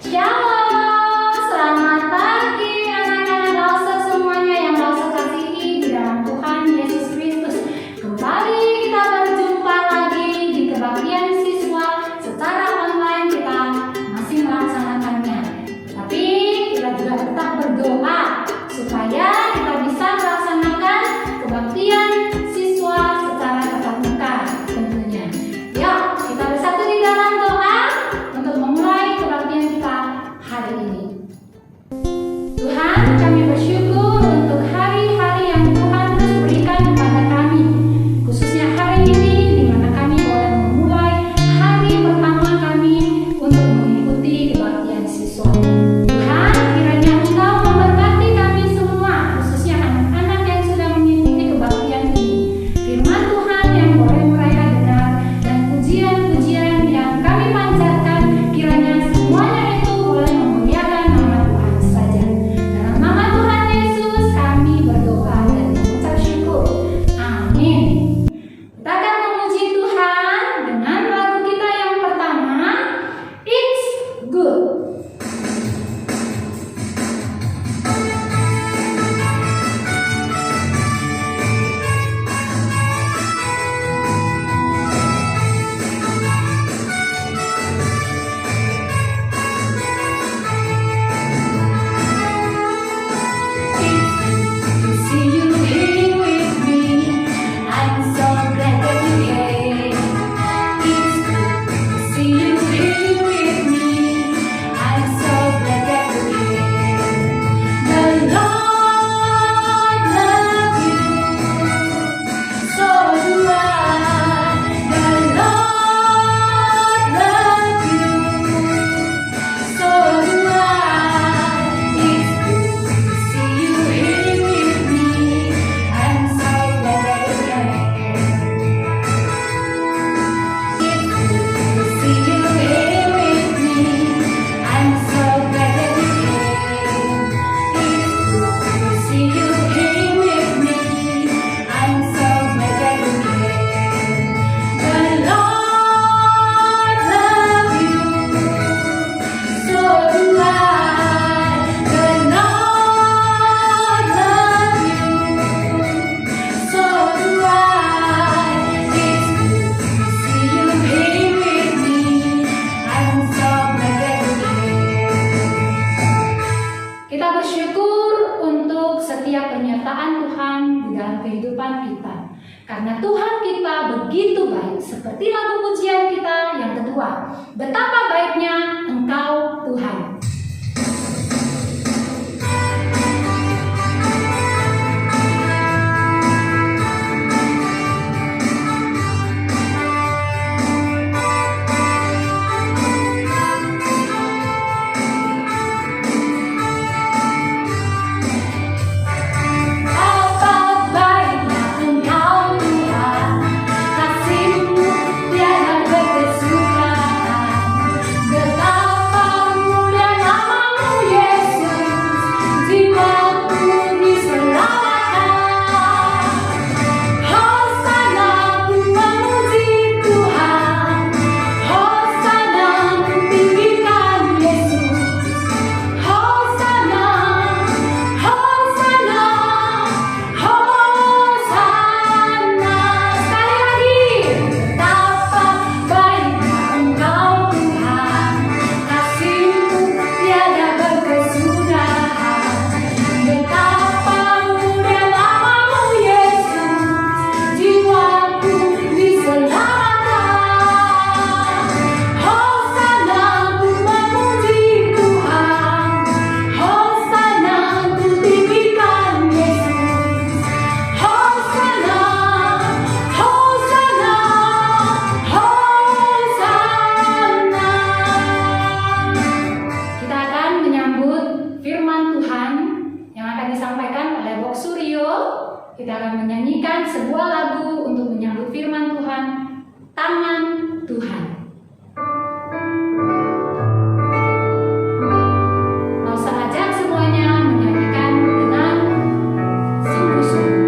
Shalom, selamat pagi anak-anak Lausa semuanya yang Lausa kasihi di dalam Tuhan Yesus Kristus. Kembali kita berjumpa lagi di kebaktian siswa secara online, kita masih melaksanakannya. Tapi kita juga tetap berdoa supaya kita bisa melaksanakan kebaktian siswa secara tatap muka tentunya. Yuk, kita bersatu di dalam doa untuk memulai kebaktian kita hari ini. Tuhan, kami bersyukur untuk hari-hari yang Tuhan terus berikan kepada kami, khususnya hari ini di mana kami boleh memulai hari pertama kami untuk mengikuti kebaktian siswa. Tuhan, kiranya Engkau memberkati kami semua, khususnya anak-anak yang sudah mengikuti kebaktian ini. Firman Tuhan yang boleh mereka dengar dan pujian-pujian yang kami panjatkan, kiranya semuanya itu boleh memuliakan nama Tuhan saja. Dalam nama Tuhan Yesus kami berdoa dan mengucap syukur. Amin. Kita akan memuji Tuhan dengan lagu kita yang pertama, It's Good. See you here with me. I'm so glad that you came. It's good to see you here with me. I'm so glad that you came. The Lord loves you, so do I. The Lord loves you, so do I. It's good to see you here with me. I'm so glad that you came. It's good to see you here with me. I'm so glad that you came. It's good to see you here with me. I'm so glad that you came. The Lord loves you, so do I. The Lord loves you, so do I. It's good to see you here with me. I'm so glad that you came. Kita bersyukur untuk setiap penyertaan Tuhan di dalam kehidupan kita. Karena Tuhan kita begitu baik, seperti lagu pujian kita yang kedua. Betapa baiknya Engkau Tuhan. Apa baiknya Engkau Tuhan, kasih-Mu tiada berkesudahan. Betapa mulia nama-Mu Yesus, jiwaku diselamatkan. Hosana ku memuji Tuhan, Hosana ku tinggikan Yesus. Hosana, Hosana, Hosana. Sekali lagi. Betapa baiknya Engkau Tuhan, kasih-Mu tiada berkesudahan. Betapa mulia nama-Mu Yesus, jiwaku diselamatkan. Hosana ku memuji Tuhan, Hosana ku tinggikan Yesus. Hosana, Hosana, Hosana. Kita akan menyambut firman Tuhan yang akan disampaikan oleh Bok Suryo. Kita akan menyanyikan sebuah lagu untuk menyambut firman Tuhan, Tangan Tuhan. Mau saya ajak semuanya menyanyikan dengan sungguh-sungguh.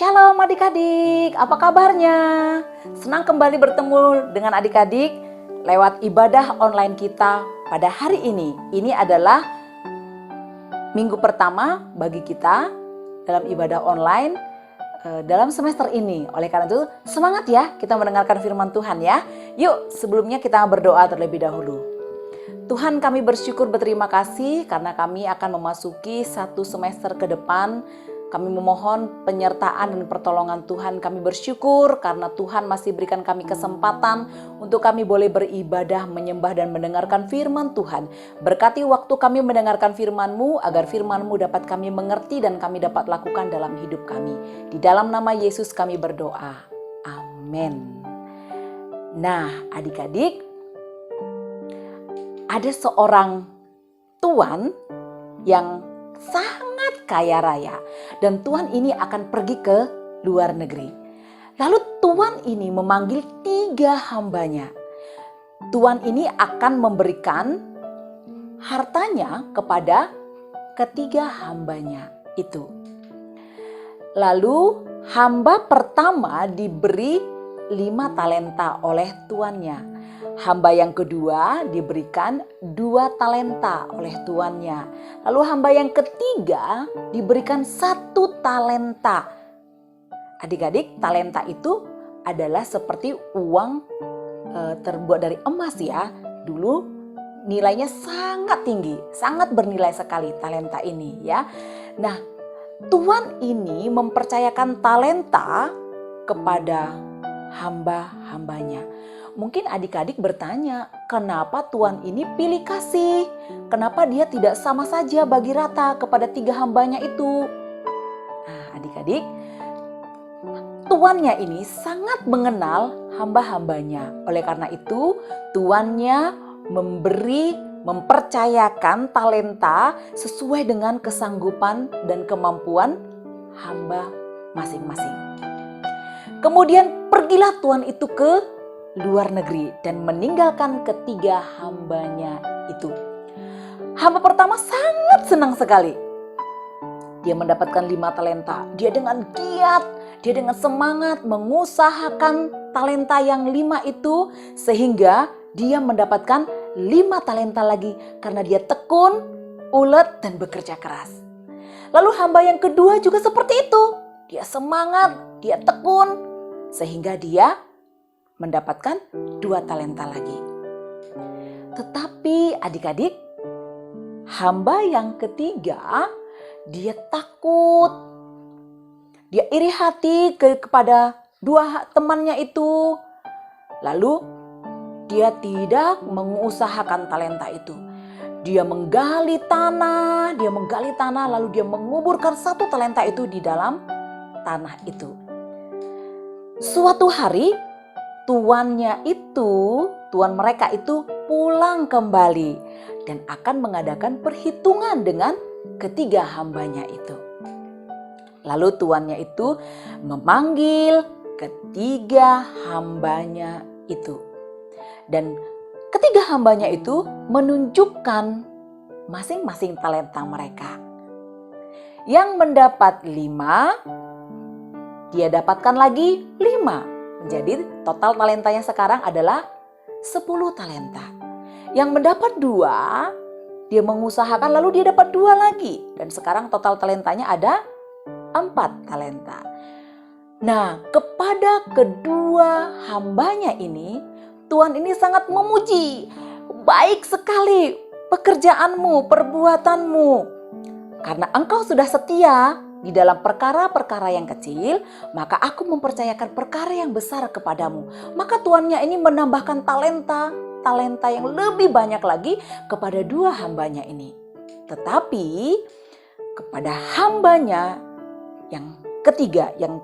Shalom adik-adik, apa kabarnya? Senang kembali bertemu dengan adik-adik lewat ibadah online kita pada hari ini. Ini adalah minggu pertama bagi kita dalam ibadah online dalam semester ini. Oleh karena itu, semangat ya kita mendengarkan firman Tuhan ya. Yuk, sebelumnya kita berdoa terlebih dahulu. Tuhan, kami bersyukur berterima kasih karena kami akan memasuki satu semester ke depan. Kami memohon penyertaan dan pertolongan Tuhan. Kami bersyukur karena Tuhan masih berikan kami kesempatan untuk kami boleh beribadah, menyembah dan mendengarkan firman Tuhan. Berkati waktu kami mendengarkan firman-Mu agar firman-Mu dapat kami mengerti dan kami dapat lakukan dalam hidup kami. Di dalam nama Yesus kami berdoa. Amin. Nah, adik-adik, ada seorang tuan yang sangat kaya raya dan tuan ini akan pergi ke luar negeri. Lalu tuan ini memanggil 3 hambanya. Tuan ini akan memberikan hartanya kepada ketiga hambanya itu. Lalu hamba pertama diberi 5 talenta oleh tuannya. Hamba yang kedua diberikan 2 talenta oleh tuannya. Lalu hamba yang ketiga diberikan 1 talenta. Adik-adik, talenta itu adalah seperti uang terbuat dari emas ya. Dulu nilainya sangat tinggi, sangat bernilai sekali talenta ini ya. Nah, tuan ini mempercayakan talenta kepada hamba-hambanya. Mungkin adik-adik bertanya, kenapa tuan ini pilih kasih? Kenapa dia tidak sama saja bagi rata kepada 3 hambanya itu? Nah, adik-adik, tuannya ini sangat mengenal hamba-hambanya. Oleh karena itu, tuannya mempercayakan talenta sesuai dengan kesanggupan dan kemampuan hamba masing-masing. Kemudian pergilah tuan itu ke luar negeri dan meninggalkan ketiga hambanya itu. Hamba pertama sangat senang sekali. Dia mendapatkan 5 talenta. Dia dengan giat, dia dengan semangat mengusahakan talenta yang 5 itu sehingga dia mendapatkan 5 talenta lagi karena dia tekun, ulet dan bekerja keras. Lalu hamba yang kedua juga seperti itu. Dia semangat, dia tekun sehingga dia mendapatkan 2 talenta lagi. Tetapi adik-adik, hamba yang ketiga, dia takut. Dia iri hati kepada 2 temannya itu. Lalu dia tidak mengusahakan talenta itu. Dia menggali tanah lalu dia menguburkan 1 talenta itu di dalam tanah itu. Suatu hari tuan mereka itu pulang kembali dan akan mengadakan perhitungan dengan ketiga hambanya itu. Lalu tuannya itu memanggil ketiga hambanya itu. Dan ketiga hambanya itu menunjukkan masing-masing talenta mereka. Yang mendapat 5, dia dapatkan lagi 5. Jadi total talentanya sekarang adalah 10 talenta. Yang mendapat 2, dia mengusahakan lalu dia dapat 2 lagi. Dan sekarang total talentanya ada 4 talenta. Nah, kepada kedua hambanya ini, Tuhan ini sangat memuji. Baik sekali pekerjaanmu, perbuatanmu. Karena engkau sudah setia di dalam perkara-perkara yang kecil, maka aku mempercayakan perkara yang besar kepadamu. Maka tuannya ini menambahkan talenta yang lebih banyak lagi kepada 2 hambanya ini. Tetapi kepada hambanya yang ketiga yang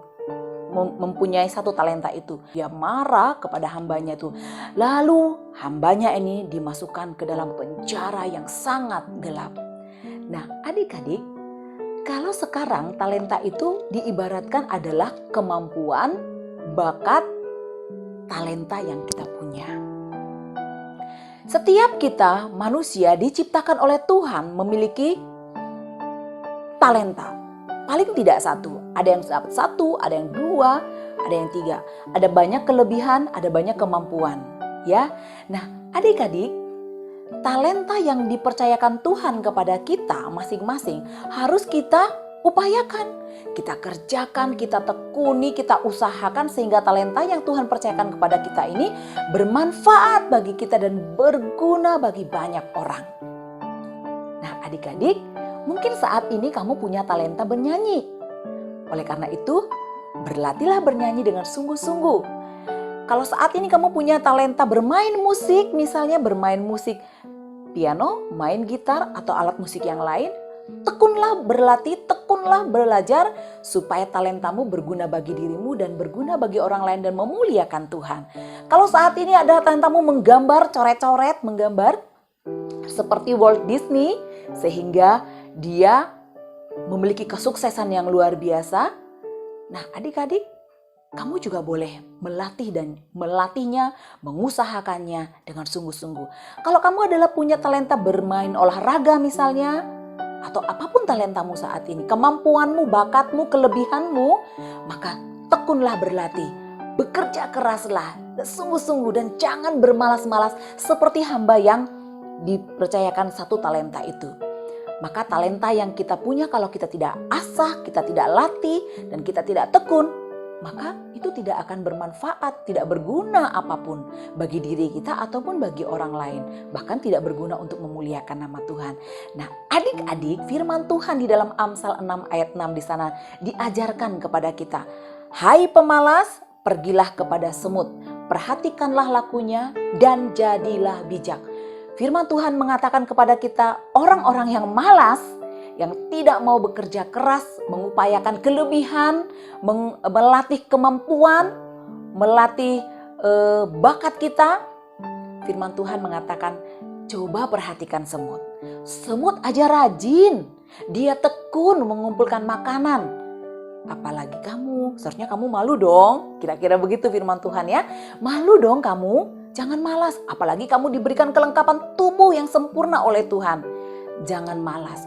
mempunyai 1 talenta itu, dia marah kepada hambanya itu. Lalu hambanya ini dimasukkan ke dalam penjara yang sangat gelap. Nah, adik-adik, kalau sekarang talenta itu diibaratkan adalah kemampuan, bakat, talenta yang kita punya. Setiap kita manusia diciptakan oleh Tuhan memiliki talenta. paling tidak satu. Ada yang dapat satu, ada yang dua, ada yang tiga. Ada banyak kelebihan, ada banyak kemampuan. Ya, nah adik-adik, talenta yang dipercayakan Tuhan kepada kita masing-masing harus kita upayakan. Kita kerjakan, kita tekuni, kita usahakan sehingga talenta yang Tuhan percayakan kepada kita ini bermanfaat bagi kita dan berguna bagi banyak orang. Nah adik-adik, mungkin saat ini kamu punya talenta bernyanyi. Oleh karena itu, berlatihlah bernyanyi dengan sungguh-sungguh. Kalau saat ini kamu punya talenta bermain musik, misalnya bermain musik piano, main gitar, atau alat musik yang lain, tekunlah berlatih, tekunlah belajar supaya talentamu berguna bagi dirimu dan berguna bagi orang lain dan memuliakan Tuhan. Kalau saat ini ada talentamu menggambar, coret-coret, menggambar seperti Walt Disney sehingga dia memiliki kesuksesan yang luar biasa. Nah adik-adik, kamu juga boleh melatih dan melatihnya, mengusahakannya dengan sungguh-sungguh. Kalau kamu adalah punya talenta bermain olahraga misalnya, atau apapun talentamu saat ini, kemampuanmu, bakatmu, kelebihanmu, maka tekunlah berlatih, bekerja keraslah, sungguh-sungguh dan jangan bermalas-malas seperti hamba yang dipercayakan satu talenta itu. Maka talenta yang kita punya kalau kita tidak asah, kita tidak latih, dan kita tidak tekun, maka itu tidak akan bermanfaat, tidak berguna apapun bagi diri kita ataupun bagi orang lain. Bahkan tidak berguna untuk memuliakan nama Tuhan. Nah adik-adik, firman Tuhan di dalam Amsal 6 ayat 6 di sana diajarkan kepada kita. Hai pemalas, pergilah kepada semut, perhatikanlah lakunya dan jadilah bijak. Firman Tuhan mengatakan kepada kita, orang-orang yang malas, yang tidak mau bekerja keras, mengupayakan kelebihan, melatih kemampuan, melatih bakat kita. Firman Tuhan mengatakan, coba perhatikan semut. Semut aja rajin, dia tekun mengumpulkan makanan. Apalagi kamu, seharusnya kamu malu dong. Kira-kira begitu firman Tuhan ya. Malu dong kamu, jangan malas. Apalagi kamu diberikan kelengkapan tubuh yang sempurna oleh Tuhan. Jangan malas.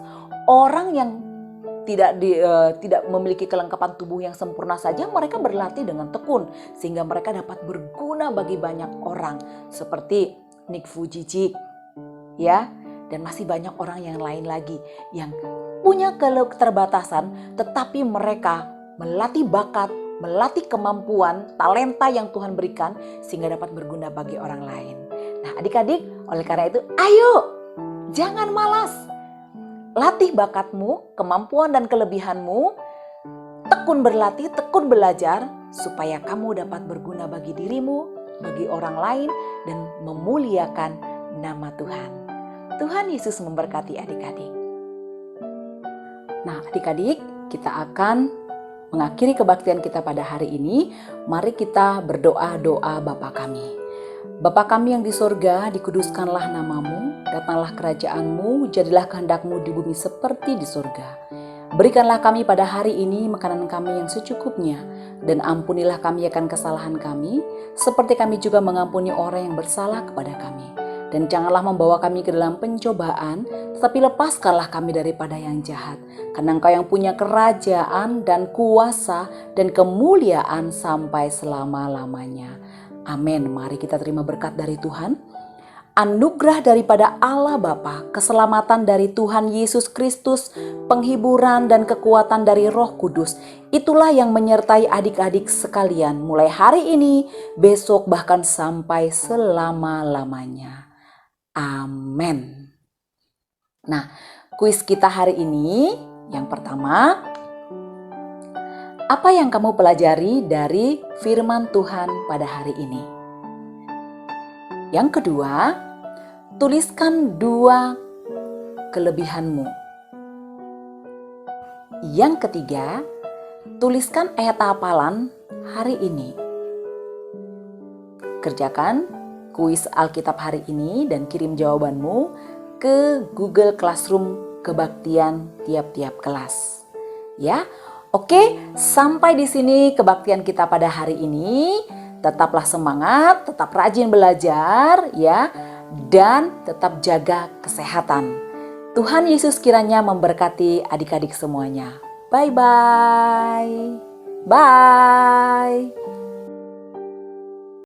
Orang yang tidak memiliki kelengkapan tubuh yang sempurna saja, mereka berlatih dengan tekun sehingga mereka dapat berguna bagi banyak orang seperti Nick Vujicic ya, dan masih banyak orang yang lain lagi yang punya keterbatasan tetapi mereka melatih bakat, melatih kemampuan, talenta yang Tuhan berikan sehingga dapat berguna bagi orang lain. Nah adik-adik, oleh karena itu ayo jangan malas. Latih bakatmu, kemampuan dan kelebihanmu, tekun berlatih, tekun belajar, supaya kamu dapat berguna bagi dirimu, bagi orang lain, dan memuliakan nama Tuhan. Tuhan Yesus memberkati adik-adik. Nah adik-adik, kita akan mengakhiri kebaktian kita pada hari ini. Mari kita berdoa-doa Bapa kami. Bapa kami yang di sorga, dikuduskanlah namamu, datanglah kerajaanmu, jadilah kehendakmu di bumi seperti di sorga. Berikanlah kami pada hari ini makanan kami yang secukupnya, dan ampunilah kami akan kesalahan kami, seperti kami juga mengampuni orang yang bersalah kepada kami. Dan janganlah membawa kami ke dalam pencobaan, tetapi lepaskanlah kami daripada yang jahat. Karena Engkau yang punya kerajaan dan kuasa dan kemuliaan sampai selama-lamanya. Amin. Mari kita terima berkat dari Tuhan. Anugerah daripada Allah Bapa, keselamatan dari Tuhan Yesus Kristus, penghiburan dan kekuatan dari Roh Kudus, itulah yang menyertai adik-adik sekalian mulai hari ini, besok bahkan sampai selama-lamanya. Amin. Nah, kuis kita hari ini yang pertama, apa yang kamu pelajari dari firman Tuhan pada hari ini? Yang kedua, tuliskan 2 kelebihanmu. Yang ketiga, tuliskan ayat hafalan hari ini. Kerjakan kuis Alkitab hari ini dan kirim jawabanmu ke Google Classroom kebaktian tiap-tiap kelas. Ya. Oke, sampai di sini kebaktian kita pada hari ini. Tetaplah semangat, tetap rajin belajar ya, dan tetap jaga kesehatan. Tuhan Yesus kiranya memberkati adik-adik semuanya. Bye-bye. Bye.